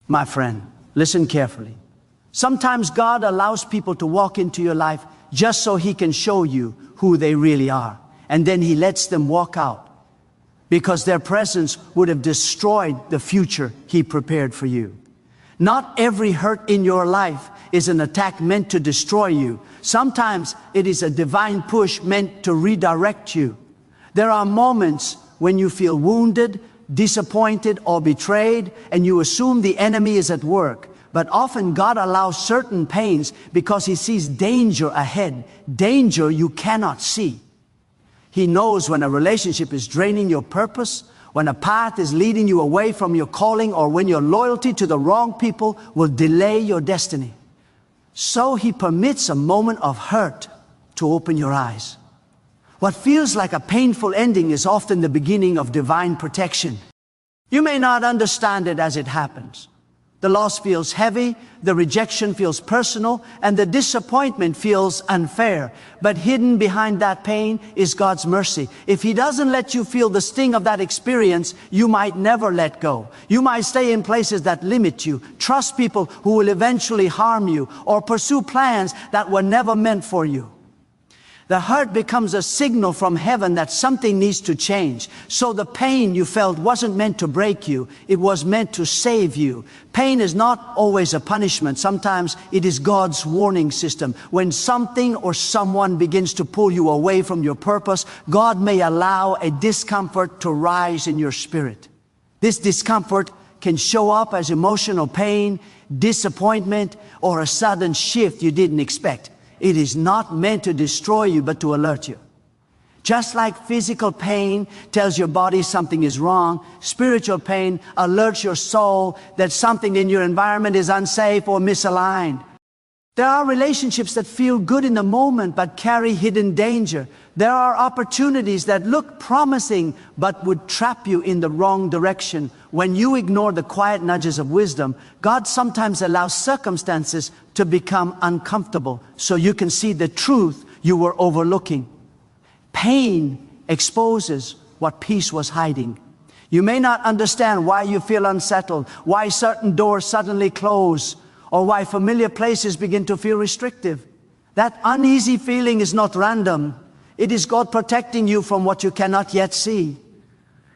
My friend, listen carefully. Sometimes God allows people to walk into your life just so He can show you who they really are. And then He lets them walk out because their presence would have destroyed the future He prepared for you. Not every hurt in your life is an attack meant to destroy you. Sometimes it is a divine push meant to redirect you. There are moments when you feel wounded, disappointed, or betrayed, and you assume the enemy is at work. But often God allows certain pains because He sees danger ahead, danger you cannot see. He knows when a relationship is draining your purpose, when a path is leading you away from your calling, or when your loyalty to the wrong people will delay your destiny. So He permits a moment of hurt to open your eyes. What feels like a painful ending is often the beginning of divine protection. You may not understand it as it happens. The loss feels heavy, the rejection feels personal, and the disappointment feels unfair. But hidden behind that pain is God's mercy. If He doesn't let you feel the sting of that experience, you might never let go. You might stay in places that limit you, trust people who will eventually harm you, or pursue plans that were never meant for you. The hurt becomes a signal from heaven that something needs to change. So the pain you felt wasn't meant to break you. It was meant to save you. Pain is not always a punishment. Sometimes it is God's warning system. When something or someone begins to pull you away from your purpose, God may allow a discomfort to rise in your spirit. This discomfort can show up as emotional pain, disappointment, or a sudden shift you didn't expect. It is not meant to destroy you, but to alert you. Just like physical pain tells your body something is wrong, spiritual pain alerts your soul that something in your environment is unsafe or misaligned. There are relationships that feel good in the moment but carry hidden danger. There are opportunities that look promising but would trap you in the wrong direction. When you ignore the quiet nudges of wisdom, God sometimes allows circumstances to become uncomfortable so you can see the truth you were overlooking. Pain exposes what peace was hiding. You may not understand why you feel unsettled, why certain doors suddenly close, or why familiar places begin to feel restrictive. That uneasy feeling is not random. It is God protecting you from what you cannot yet see.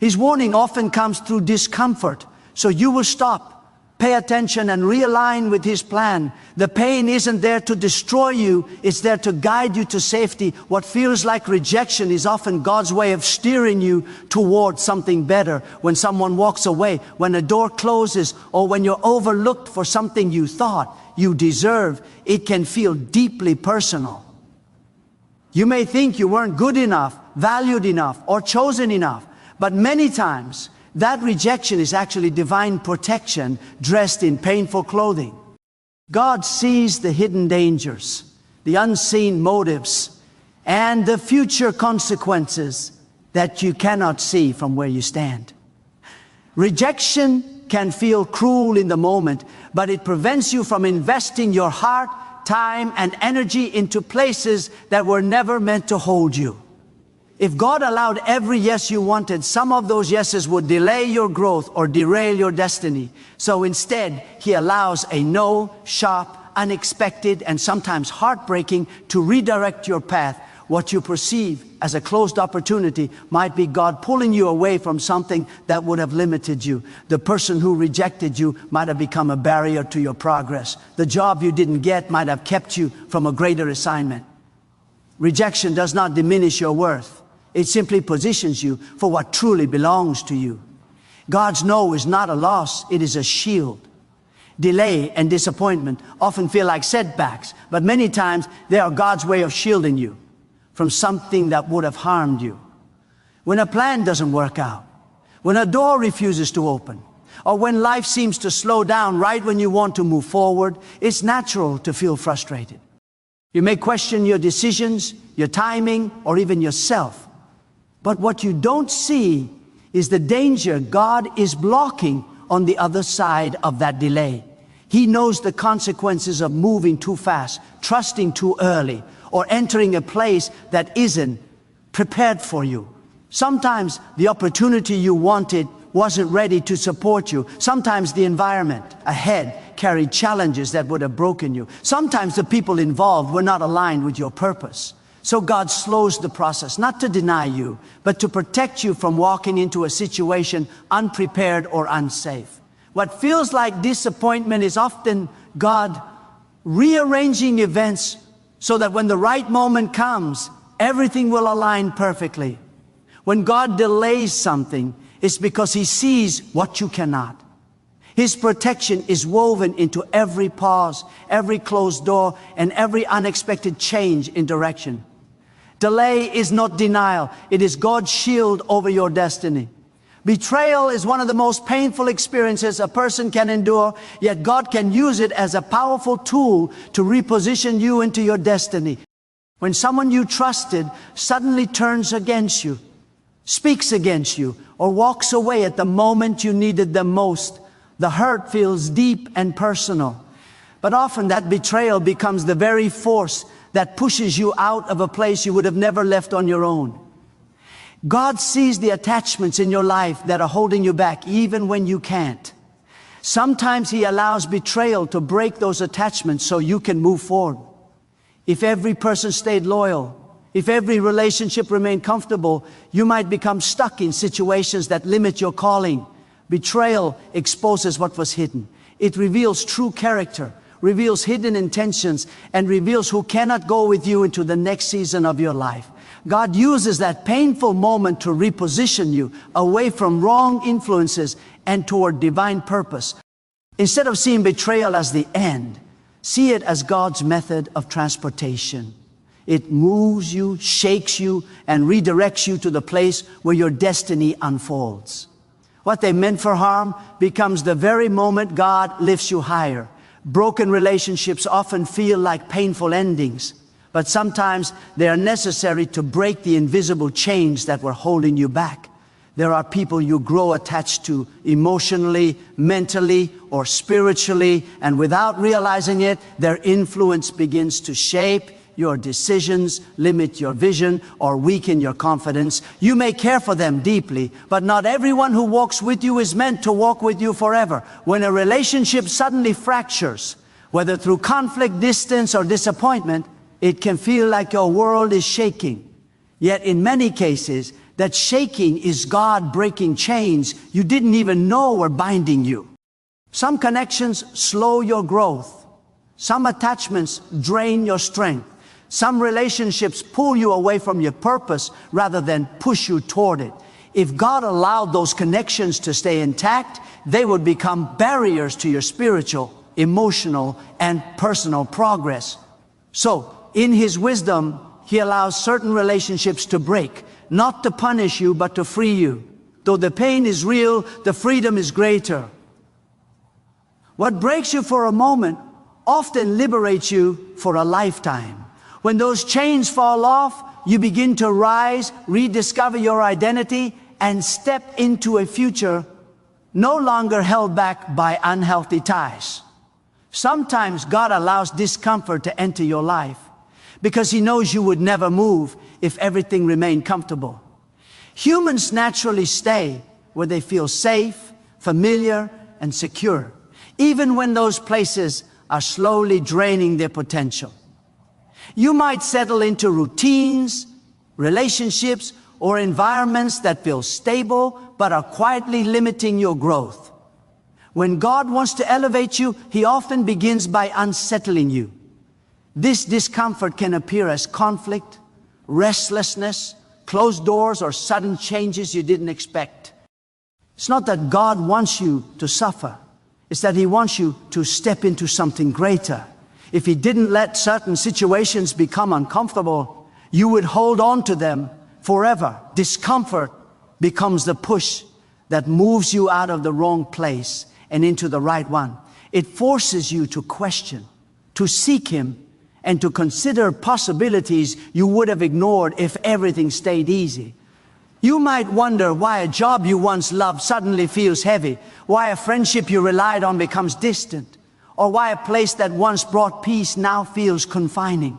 His warning often comes through discomfort, so you will stop, pay attention, and realign with His plan. The pain isn't there to destroy you, it's there to guide you to safety. What feels like rejection is often God's way of steering you towards something better. When someone walks away, when a door closes, or when you're overlooked for something you thought you deserve, it can feel deeply personal. You may think you weren't good enough, valued enough, or chosen enough, but many times that rejection is actually divine protection dressed in painful clothing. God sees the hidden dangers, the unseen motives, and the future consequences that you cannot see from where you stand. Rejection can feel cruel in the moment, but it prevents you from investing your heart, time, and energy into places that were never meant to hold you. If God allowed every yes you wanted, some of those yeses would delay your growth or derail your destiny. So instead, He allows a no, sharp, unexpected, and sometimes heartbreaking to redirect your path. What you perceive as a closed opportunity might be God pulling you away from something that would have limited you. The person who rejected you might have become a barrier to your progress. The job you didn't get might have kept you from a greater assignment. Rejection does not diminish your worth. It simply positions you for what truly belongs to you. God's no is not a loss, it is a shield. Delay and disappointment often feel like setbacks, but many times they are God's way of shielding you from something that would have harmed you. When a plan doesn't work out, when a door refuses to open, or when life seems to slow down right when you want to move forward, it's natural to feel frustrated. You may question your decisions, your timing, or even yourself. But what you don't see is the danger God is blocking on the other side of that delay. He knows the consequences of moving too fast, trusting too early, or entering a place that isn't prepared for you. Sometimes the opportunity you wanted wasn't ready to support you. Sometimes the environment ahead carried challenges that would have broken you. Sometimes the people involved were not aligned with your purpose. So God slows the process, not to deny you, but to protect you from walking into a situation unprepared or unsafe. What feels like disappointment is often God rearranging events so that when the right moment comes, everything will align perfectly. When God delays something, it's because He sees what you cannot. His protection is woven into every pause, every closed door, and every unexpected change in direction. Delay is not denial. It is God's shield over your destiny. Betrayal is one of the most painful experiences a person can endure, yet God can use it as a powerful tool to reposition you into your destiny. When someone you trusted suddenly turns against you, speaks against you, or walks away at the moment you needed them most, the hurt feels deep and personal. But often that betrayal becomes the very force that pushes you out of a place you would have never left on your own. God sees the attachments in your life that are holding you back even when you can't. Sometimes He allows betrayal to break those attachments so you can move forward. If every person stayed loyal, if every relationship remained comfortable, you might become stuck in situations that limit your calling. Betrayal exposes what was hidden. It reveals true character, reveals hidden intentions, and reveals who cannot go with you into the next season of your life. God uses that painful moment to reposition you away from wrong influences and toward divine purpose. Instead of seeing betrayal as the end, see it as God's method of transportation. It moves you, shakes you, and redirects you to the place where your destiny unfolds. What they meant for harm becomes the very moment God lifts you higher. Broken relationships often feel like painful endings, but sometimes they are necessary to break the invisible chains that were holding you back. There are people you grow attached to emotionally, mentally, or spiritually, and without realizing it, their influence begins to shape your decisions, limit your vision, or weaken your confidence. You may care for them deeply, but not everyone who walks with you is meant to walk with you forever. When a relationship suddenly fractures, whether through conflict, distance, or disappointment, it can feel like your world is shaking. Yet in many cases, that shaking is God breaking chains you didn't even know were binding you. Some connections slow your growth. Some attachments drain your strength. Some relationships pull you away from your purpose rather than push you toward it. If God allowed those connections to stay intact, they would become barriers to your spiritual, emotional, and personal progress. So, in His wisdom, He allows certain relationships to break, not to punish you, but to free you. Though the pain is real, the freedom is greater. What breaks you for a moment often liberates you for a lifetime. When those chains fall off, you begin to rise, rediscover your identity, and step into a future no longer held back by unhealthy ties. Sometimes God allows discomfort to enter your life because He knows you would never move if everything remained comfortable. Humans naturally stay where they feel safe, familiar, and secure, even when those places are slowly draining their potential. You might settle into routines, relationships, or environments that feel stable but are quietly limiting your growth. When God wants to elevate you, He often begins by unsettling you. This discomfort can appear as conflict, restlessness, closed doors, or sudden changes you didn't expect. It's not that God wants you to suffer. It's that He wants you to step into something greater. If He didn't let certain situations become uncomfortable, you would hold on to them forever. Discomfort becomes the push that moves you out of the wrong place and into the right one. It forces you to question, to seek Him, and to consider possibilities you would have ignored if everything stayed easy. You might wonder why a job you once loved suddenly feels heavy, why a friendship you relied on becomes distant, or why a place that once brought peace now feels confining.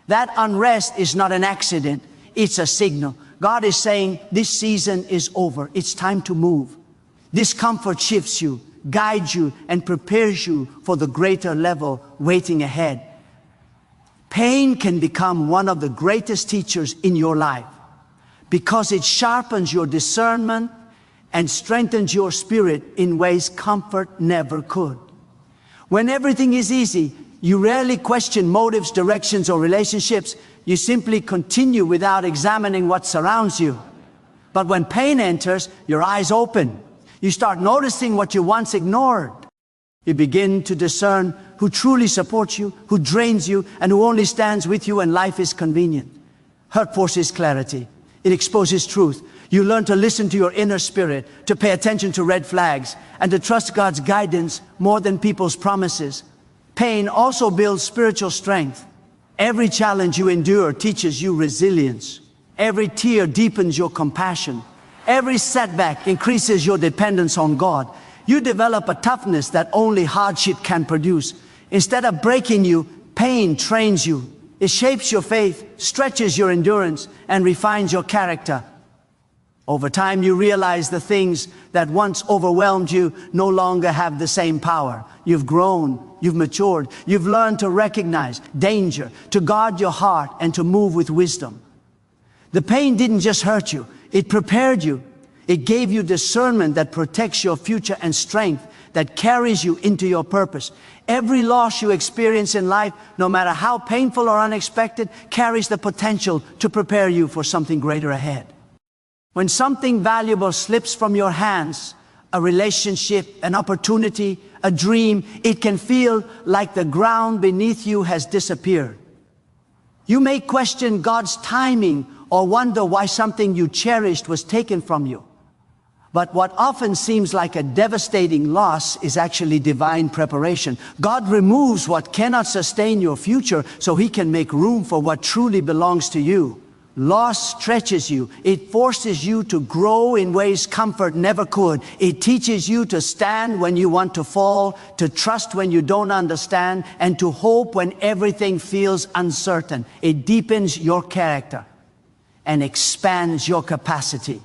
That unrest is not an accident, it's a signal. God is saying, this season is over, it's time to move. Discomfort shifts you, guides you, and prepares you for the greater level waiting ahead. Pain can become one of the greatest teachers in your life because it sharpens your discernment and strengthens your spirit in ways comfort never could. When everything is easy, you rarely question motives, directions, or relationships. You simply continue without examining what surrounds you. But when pain enters, your eyes open. You start noticing what you once ignored. You begin to discern who truly supports you, who drains you, and who only stands with you when life is convenient. Hurt forces clarity. It exposes truth. You learn to listen to your inner spirit, to pay attention to red flags, and to trust God's guidance more than people's promises. Pain also builds spiritual strength. Every challenge you endure teaches you resilience. Every tear deepens your compassion. Every setback increases your dependence on God. You develop a toughness that only hardship can produce. Instead of breaking you, pain trains you. It shapes your faith, stretches your endurance, and refines your character. Over time, you realize the things that once overwhelmed you no longer have the same power. You've grown, you've matured, you've learned to recognize danger, to guard your heart, and to move with wisdom. The pain didn't just hurt you, it prepared you. It gave you discernment that protects your future and strength that carries you into your purpose. Every loss you experience in life, no matter how painful or unexpected, carries the potential to prepare you for something greater ahead. When something valuable slips from your hands, a relationship, an opportunity, a dream, it can feel like the ground beneath you has disappeared. You may question God's timing or wonder why something you cherished was taken from you. But what often seems like a devastating loss is actually divine preparation. God removes what cannot sustain your future so He can make room for what truly belongs to you. Loss stretches you. It forces you to grow in ways comfort never could. It teaches you to stand when you want to fall, to trust when you don't understand, and to hope when everything feels uncertain. It deepens your character and expands your capacity.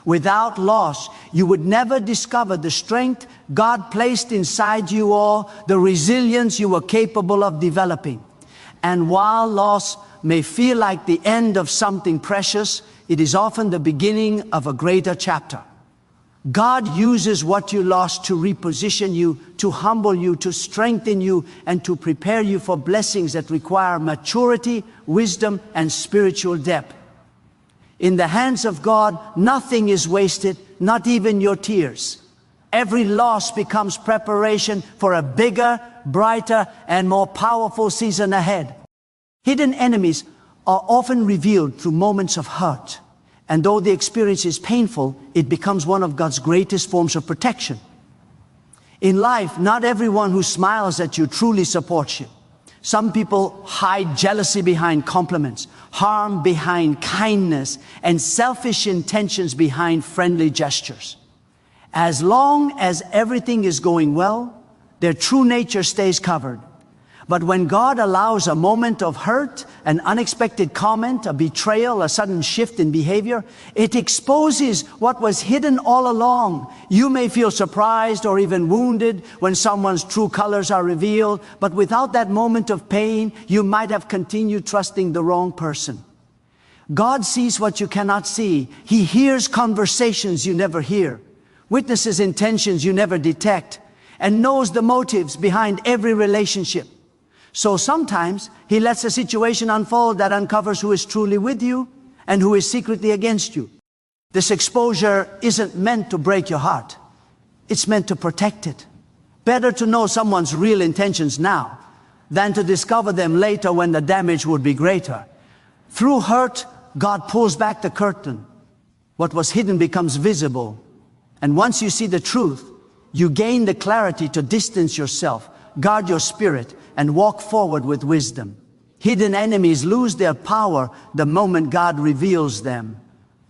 Without loss, you would never discover the strength God placed inside you or the resilience you were capable of developing. And while loss may feel like the end of something precious, it is often the beginning of a greater chapter. God uses what you lost to reposition you, to humble you, to strengthen you, and to prepare you for blessings that require maturity, wisdom, and spiritual depth. In the hands of God, nothing is wasted, not even your tears. Every loss becomes preparation for a bigger, brighter, and more powerful season ahead. Hidden enemies are often revealed through moments of hurt. And though the experience is painful, it becomes one of God's greatest forms of protection. In life, not everyone who smiles at you truly supports you. Some people hide jealousy behind compliments, harm behind kindness, and selfish intentions behind friendly gestures. As long as everything is going well, their true nature stays covered. But when God allows a moment of hurt, an unexpected comment, a betrayal, a sudden shift in behavior, it exposes what was hidden all along. You may feel surprised or even wounded when someone's true colors are revealed, but without that moment of pain, you might have continued trusting the wrong person. God sees what you cannot see. He hears conversations you never hear, witnesses intentions you never detect, and knows the motives behind every relationship. So sometimes He lets a situation unfold that uncovers who is truly with you and who is secretly against you. This exposure isn't meant to break your heart. It's meant to protect it. Better to know someone's real intentions now than to discover them later when the damage would be greater. Through hurt, God pulls back the curtain. What was hidden becomes visible. And once you see the truth, you gain the clarity to distance yourself, guard your spirit, and walk forward with wisdom. Hidden enemies lose their power the moment God reveals them.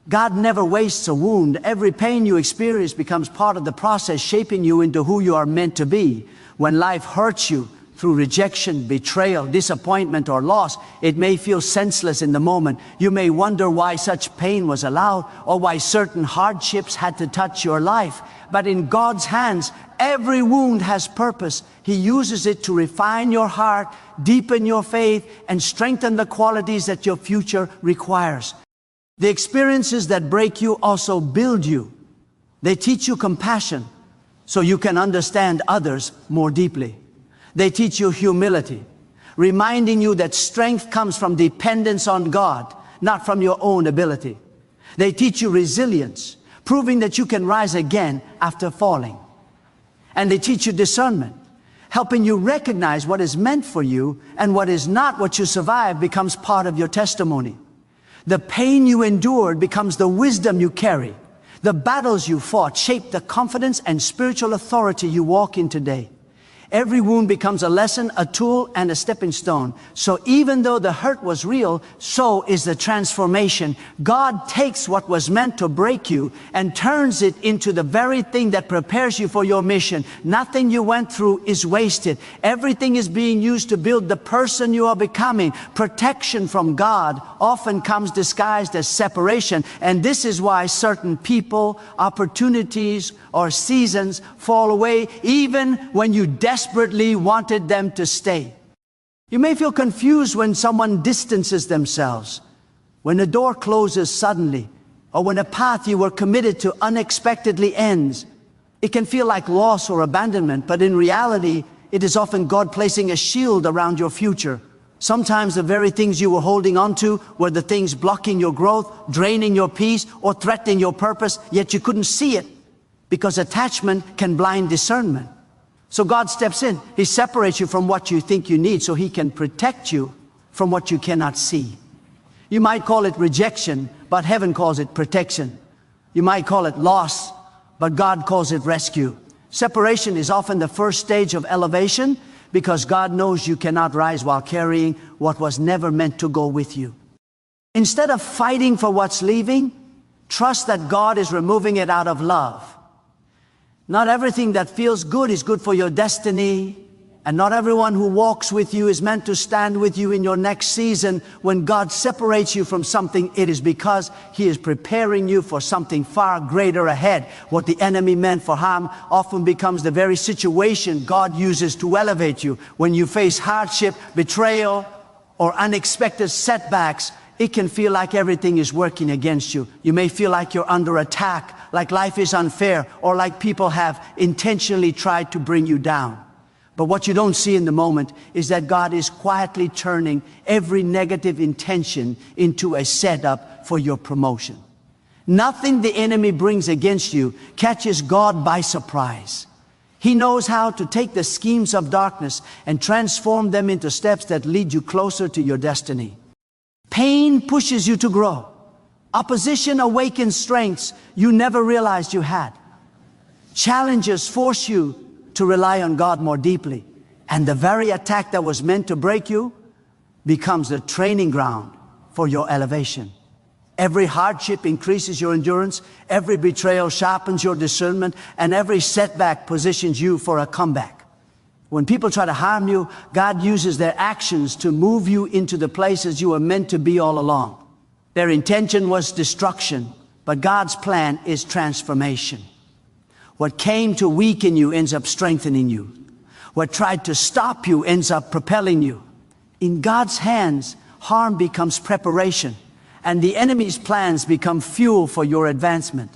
God never wastes a wound. Every pain you experience becomes part of the process shaping you into who you are meant to be. When life hurts you, through rejection, betrayal, disappointment, or loss. It may feel senseless in the moment. You may wonder why such pain was allowed or why certain hardships had to touch your life. But in God's hands, every wound has purpose. He uses it to refine your heart, deepen your faith, and strengthen the qualities that your future requires. The experiences that break you also build you. They teach you compassion so you can understand others more deeply. They teach you humility, reminding you that strength comes from dependence on God, not from your own ability. They teach you resilience, proving that you can rise again after falling. And they teach you discernment, helping you recognize what is meant for you and what is not. What you survive becomes part of your testimony. The pain you endured becomes the wisdom you carry. The battles you fought shape the confidence and spiritual authority you walk in today. Every wound becomes a lesson, a tool, and a stepping stone. So even though the hurt was real, so is the transformation. God takes what was meant to break you and turns it into the very thing that prepares you for your mission. Nothing you went through is wasted. Everything is being used to build the person you are becoming. Protection from God often comes disguised as separation. And this is why certain people, opportunities, or seasons fall away even when you desperately wanted them to stay. You may feel confused when someone distances themselves, when a door closes suddenly, or when a path you were committed to unexpectedly ends. It can feel like loss or abandonment, but in reality, it is often God placing a shield around your future. Sometimes the very things you were holding on to were the things blocking your growth, draining your peace, or threatening your purpose, yet you couldn't see it, because attachment can blind discernment. So God steps in. He separates you from what you think you need so He can protect you from what you cannot see. You might call it rejection, but heaven calls it protection. You might call it loss, but God calls it rescue. Separation is often the first stage of elevation because God knows you cannot rise while carrying what was never meant to go with you. Instead of fighting for what's leaving, trust that God is removing it out of love. Not everything that feels good is good for your destiny, and not everyone who walks with you is meant to stand with you in your next season. When God separates you from something, it is because He is preparing you for something far greater ahead. What the enemy meant for harm often becomes the very situation God uses to elevate you. When you face hardship, betrayal, or unexpected setbacks, it can feel like everything is working against you. You may feel like you're under attack, like life is unfair, or like people have intentionally tried to bring you down. But what you don't see in the moment is that God is quietly turning every negative intention into a setup for your promotion. Nothing the enemy brings against you catches God by surprise. He knows how to take the schemes of darkness and transform them into steps that lead you closer to your destiny. Pain pushes you to grow. Opposition awakens strengths you never realized you had. Challenges force you to rely on God more deeply. And the very attack that was meant to break you becomes the training ground for your elevation. Every hardship increases your endurance, every betrayal sharpens your discernment, and every setback positions you for a comeback. When people try to harm you, God uses their actions to move you into the places you were meant to be all along. Their intention was destruction, but God's plan is transformation. What came to weaken you ends up strengthening you. What tried to stop you ends up propelling you. In God's hands, harm becomes preparation, and the enemy's plans become fuel for your advancement.